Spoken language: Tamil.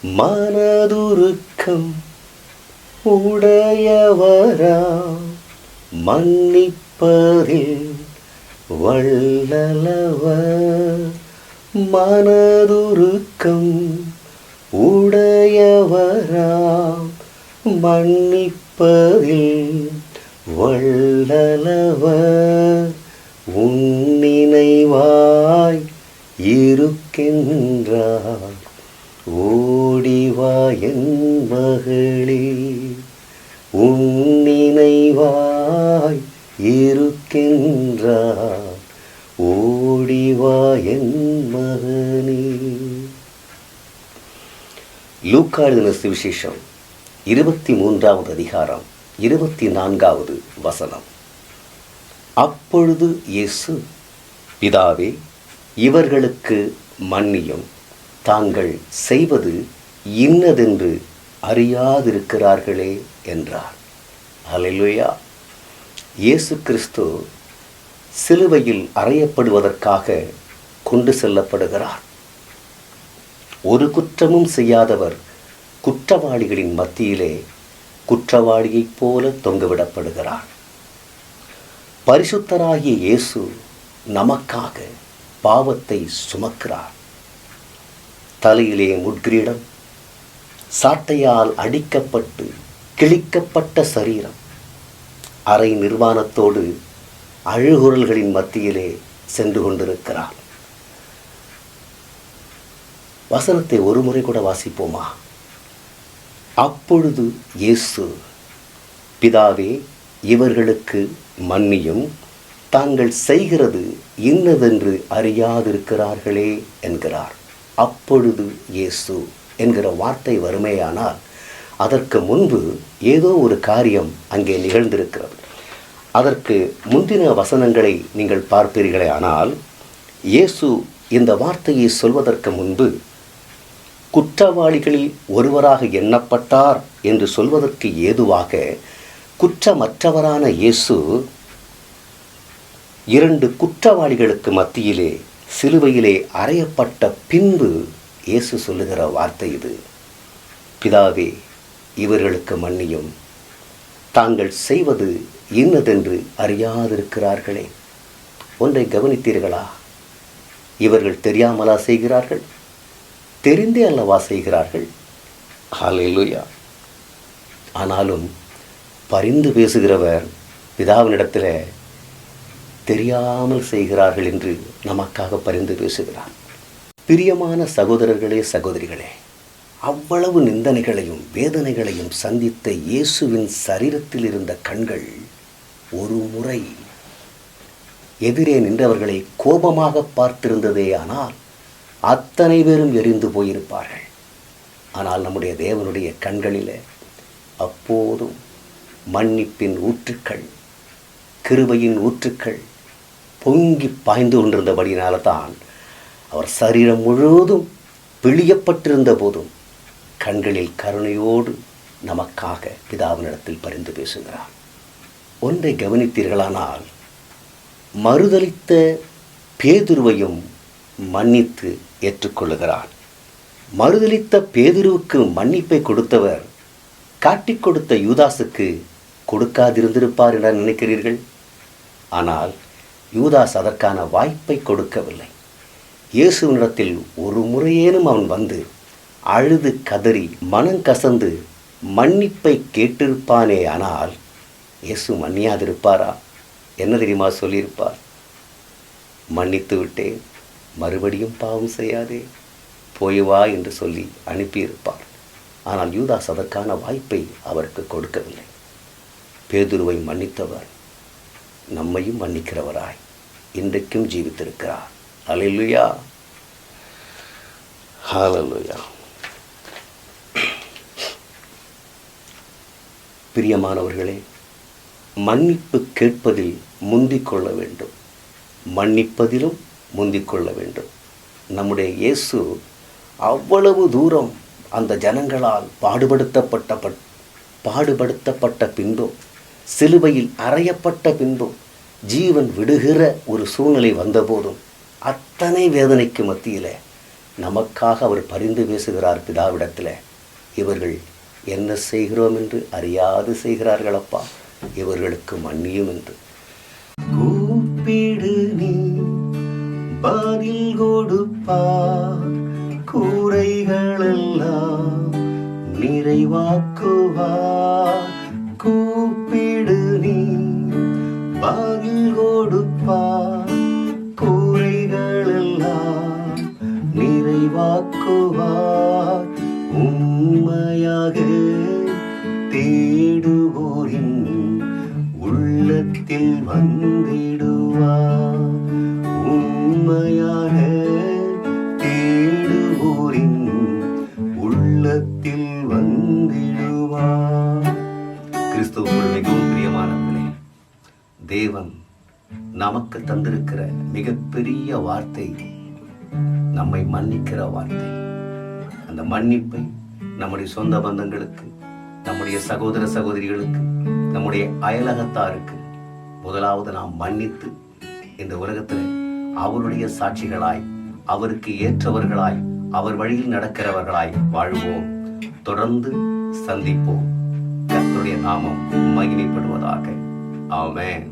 மனதுருக்கம் உடையவரா மன்னிப்பதில் வல்லவர். மனதுருக்கம் உடையவரா மன்னிப்பதில் வல்லவர். உன்னினைவாய் இருக்கின்றார் ஓடிவா என் மகளே. உன்னினைவாய் இருக்கின்றார் ஓடிவா என் மகனே. லூக்கா எழுதின சுவிசேஷம் 23வது அதிகாரம் 24வது வசனம். அப்பொழுது இயேசு, பிதாவே, இவர்களுக்கு மன்னியும், தாங்கள் செய்வது இன்னதென்று அறியாதிருக்கிறார்களே என்றார். அல்லேலூயா. இயேசு கிறிஸ்து சிலுவையில் அறையப்படுவதற்காக கொண்டு செல்லப்படுகிறார். ஒரு குற்றமும் செய்யாதவர் குற்றவாளிகளின் மத்தியிலே குற்றவாளியைப் போல தொங்கவிடப்படுகிறார். பரிசுத்தராகிய இயேசு நமக்காக பாவத்தை சுமக்கிறார். தலையிலே முட்கிரீடம், சாட்டையால் அடிக்கப்பட்டு கிழிக்கப்பட்ட சரீரம், அரை நிர்வாணத்தோடு அழுகுரல்களின் மத்தியிலே சென்று கொண்டிருக்கிறார். வசனத்தை ஒரு முறை கூட வாசிப்போமா? அப்பொழுது இயேசு, பிதாவே, இவர்களுக்கு மன்னியும், தாங்கள் செய்கிறது இன்னதென்று அறியாதிருக்கிறார்களே என்கிறார். அப்பொழுது இயேசு என்கிற வார்த்தை வறுமையானால் அதற்கு முன்பு ஏதோ ஒரு காரியம் அங்கே நிகழ்ந்திருக்கிறது. அதற்கு முந்தின வசனங்களை நீங்கள் பார்ப்பீர்களே ஆனால், இயேசு இந்த வார்த்தையை சொல்வதற்கு முன்பு குற்றவாளிகளில் ஒருவராக எண்ணப்பட்டார் என்று சொல்வதற்கு ஏதுவாக குற்றமற்றவரான இயேசு 2 குற்றவாளிகளுக்கு மத்தியிலே சிலுவையிலே அறையப்பட்ட பின்பு இயேசு சொல்லுகிற வார்த்தை இது. பிதாவே, இவர்களுக்கு மன்னியும், தாங்கள் செய்வது இன்னதென்று அறியாதிருக்கிறார்களே. ஒன்றை கவனித்தீர்களா? இவர்கள் தெரியாமலா செய்கிறார்கள்? தெரிந்தே அல்லவா செய்கிறார்கள்? ஹல்லேலூயா. ஆனாலும் பரிந்து பேசுகிறவர் பிதாவினிடத்தில் தெரியாமல் செய்கிறார்கள் என்று நமக்காக பரிந்து பேசுகிறார். பிரியமான சகோதரர்களே, சகோதரிகளே, அவ்வளவு நிந்தனைகளையும் வேதனைகளையும் சந்தித்த இயேசுவின் சரீரத்தில் இருந்த கண்கள் ஒரு முறை எதிரே நின்றவர்களை கோபமாக பார்த்திருந்ததே. ஆனால் அத்தனை பேரும் எரிந்து போயிருப்பார்கள். ஆனால் நம்முடைய தேவனுடைய கண்களில் அப்போதும் மன்னிப்பின் ஊற்றுக்கள், கிருபையின் ஊற்றுக்கள் பொங்கி பாய்ந்து கொண்டிருந்தபடியினால தான் அவர் சரீரம் முழுவதும் பிழியப்பட்டிருந்த போதும் கண்களில் கருணையோடு நமக்காக பிதாவினிடத்தில் பரிந்து பேசுகிறார். ஒன்றை கவனித்தீர்களானால், மறுதலித்த பேதுருவையும் மன்னித்து ஏற்றுக்கொள்ளுகிறார். மறுதலித்த பேதுருவுக்கு மன்னிப்பை கொடுத்தவர் காட்டிக் கொடுத்த யூதாசுக்கு கொடுக்காதிருந்திருப்பார் என நினைக்கிறீர்கள்? ஆனால் யூதாஸ் அதற்கான வாய்ப்பை கொடுக்கவில்லை. இயேசுவினிடத்தில் ஒரு முறையேனும் அவன் வந்து அழுது கதறி மனங்கசந்து மன்னிப்பை கேட்டிருப்பானே. ஆனால் இயேசு மன்னியாதிருப்பாரா? என்ன தெரியுமா சொல்லியிருப்பார்? மன்னித்து விட்டேன், மறுபடியும் பாவம் செய்யாதே, போய் வா என்று சொல்லி அனுப்பியிருப்பார். ஆனால் யூதாஸ் அதற்கான வாய்ப்பை அவருக்கு கொடுக்கவில்லை. பேதுருவை மன்னித்தவர் நம்மையும் மன்னிக்கிறவராய் இன்றைக்கும் ஜீவித்திருக்கிறார். அல்லேலூயா, ஹல்லேலூயா. பிரியமானவர்களே, மன்னிப்பு கேட்பதில் முந்திக் கொள்ள வேண்டும், மன்னிப்பதிலும் முந்திக் கொள்ள வேண்டும். நம்முடைய இயேசு அவ்வளவு தூரம் அந்த ஜனங்களால் பாடுபடுத்தப்பட்ட பின்பும், சிலுவையில் அறையப்பட்ட பின்பும், ஜீவன் விடுகிற ஒரு சூழ்நிலை வந்தபோதும், அத்தனை வேதனைக்கு மத்தியில் நமக்காக அவர் பரிந்து பேசுகிறார் பிதாவிடத்தில். இவர்கள் என்ன செய்கிறோம் என்று அறியாது செய்கிறார்களப்பா, இவர்களுக்கு மன்னியும் என்று. கூப்பிடு நீ பதில் கொடுப்பார், கூரைகளெல்லாம் நிறைவாக்குவார். கூப்பிடு நீ பதில் கொடுப்பார், கூரைகளெல்லாம் நிறைவாக்குவார். உண்மையாக தேடுவோரின் உள்ளத்தில் வந்திடுவார். உண்மையாக தேடுவோரின் உள்ளத்தில் வந்திடுவார். கிறிஸ்துவுக்குள் மிகவும் பிரியமானவர்களே, தேவன் நமக்கு தந்திருக்கிற மிகப்பெரிய வார்த்தை நம்மை மன்னிக்கிற வார்த்தை. அந்த மன்னிப்பை நம்முடைய சொந்த பந்தங்களுக்கு, நம்முடைய சகோதர சகோதரிகளுக்கு, நம்முடைய அயலகத்தாருக்கு முதலாவது நாம் மன்னித்து இந்த உலகத்தில் அவருடைய சாட்சிகளாய், அவருக்கு ஏற்றவர்களாய், அவர் வழியில் நடக்கிறவர்களாய் வாழ்வோம். தொடர்ந்து சந்திப்போம். கர்த்தருடைய நாமம் மகிமைப்படுவதாக. ஆமென்.